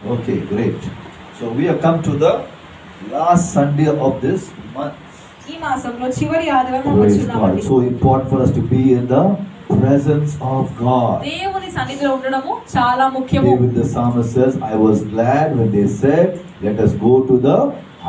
Okay, great. So we have come to the last Sunday of this month. ఈ మాసంలో చివరి ఆదివారం Praise God. వచ్చున్నామండి. So important for us to be in the presence of God. దేవుని సన్నిధిలో ఉండడము చాలా ముఖ్యము. David the psalmist says, I was glad when they said, let us go to the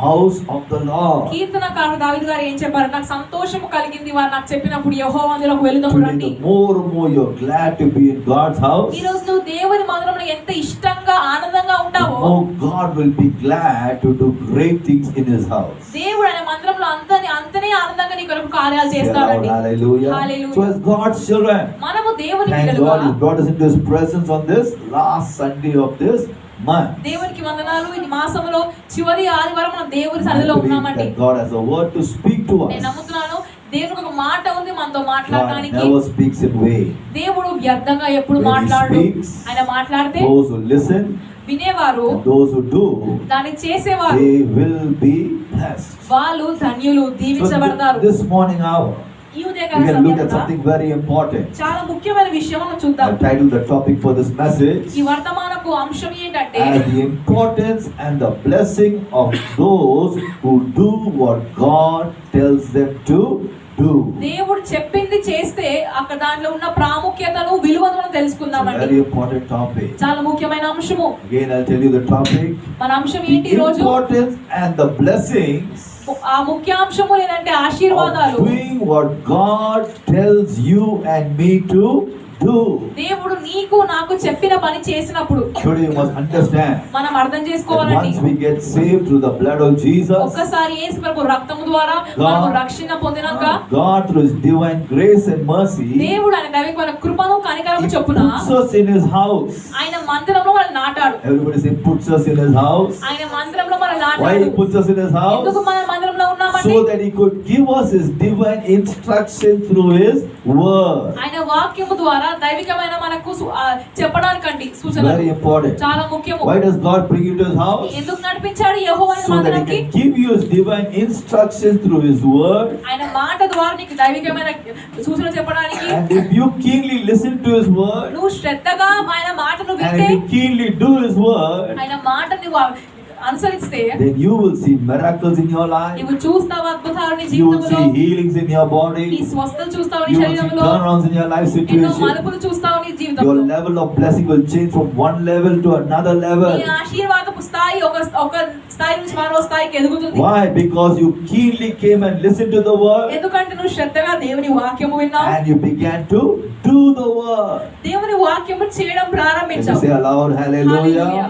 house of the Lord. కీర్తనకారుడు దావీదు గారు ఏం చెప్పారు? నాకు సంతోషము కలిగింది వారు నాకు చెప్పినప్పుడు యెహోవా మందిరముకు వెళుదాము రండి. Today, the more and more you're glad to be in God's house, ఈ రోజు నువ్వు దేవుని మందిరంలో ఎంత ఇష్టంగా ఆనందంగా ఉంటావో, oh, God will be glad to do great things in His house. దేవుడు ఆయన మందిరంలో అంతనే ఆనందంగా నీ కొరకు కార్యాలు చేస్తాడండి. Hallelujah. Hallelujah. So as God's children, మనము దేవుని thank బిడ్డలుగా, God He brought us into His presence on this last Sunday of this month. దేవునికి వందనాలు. ఈ మాసములో చివరి ఆదివారం మనం దేవుని సన్నిధిలో I believe ఉన్నామండి. that God has a word to speak to us. నేను నమ్ముతున్నాను దేవునికి ఒక మాట ఉంది మనతో God మాట్లాడడానికి. never speaks in vain. దేవుడు వ్యర్థంగా ఎప్పుడు When He మాట్లాడు. speaks, ఆయన మాట్లాడితే those who listen వినేవారు, and those who do, దాన్ని చేసేవారు, they will be blessed. వాళ్ళు ధన్యులు, So దీవించబడతారు. this morning hour, ఈ we ఉదయకాల can look at సమయంలో something very important. చాలా ముఖ్యమైన విషయం మనం చూద్దాం. I've titled the topic for this message ఈ వర్తమానపు అంశం ఏంటంటే as the importance and the blessing of those who do what God tells them to do. దేవుడు చెప్పింది చేస్తే అక్కడ దాంట్లో ఉన్న ప్రాముఖ్యతను విలువను మనం It's a తెలుసుకుందామండి. very important topic. చాలా ముఖ్యమైన అంశము. Again, I'll tell you the topic. మన అంశం The ఏంటి ఈ రోజు? importance and the blessings ఆ ముఖ్య అంశము ఏంటంటే ఆశీర్వాదాలు. of doing what God tells you and me to do. దేవుడు నీకు నాకు చెప్పిన పని చేసినప్పుడు Today you must understand మనం అర్థం that చేసుకోవాలండి. once we get saved through the blood of Jesus, ఒక్కసారి యేసు ప్రభు రక్తము ద్వారా మనము రక్షణ పొందినాక God through His divine grace and mercy, దేవుడు ఆయన దైవికమైన కృపను కనికరము He చొప్పున puts us in His house. ఆయన మందిరంలో మనం నాటాడు. Everybody say puts us in His house. ఆయన మందిరంలో మనం Why నాటాడు. He puts us in His ఎందుకు house? మన మందిరంలో ఉన్నామండి? So that He could give us His divine instruction through His word. ఆయన వాక్యము ద్వారా దైవికమైన మనకు చెప్పడానికండి సూచనలు Very important. చాలా ముఖ్యము. Why does God bring you to His house? ఎందుకు నడిపించాడు యెహోవా So that He మందిరానికి? can give you His divine instruction through His word. ఆయన మాట ద్వారా నీకు దైవికమైన సూచనలు చెప్పడానికి. And if you keenly listen to His word, నువ్వు శ్రద్ధగా ఆయన మాటను and వింటే, if you keenly do His word, ఆయన మాటని అనుసరిస్తే then you will see miracles in your life. నీవు చూస్తావు అద్భుతాలు నీ You will జీవితంలో. see healings in your నీ body. స్వస్థతలు చూస్తావు నీ You will see శరీరంలో. turnarounds in your life ఎన్నో situation. మలుపులు చూస్తావు నీ Your జీవితంలో. level of blessing will change from one level to another level. నీ ఆశీర్వాదపు స్థాయి ఒక స్థాయి నుంచి మరో స్థాయికి ఎదుగుతుంది. Why? Because you keenly came and listened to the word, ఎందుకంటే నువ్వు శ్రద్ధగా దేవుని వాక్యము విన్నావు, and you began to do the word. దేవుని వాక్యము చేయడం Can you ప్రారంభించావు. say aloud, hallelujah? Hallelujah.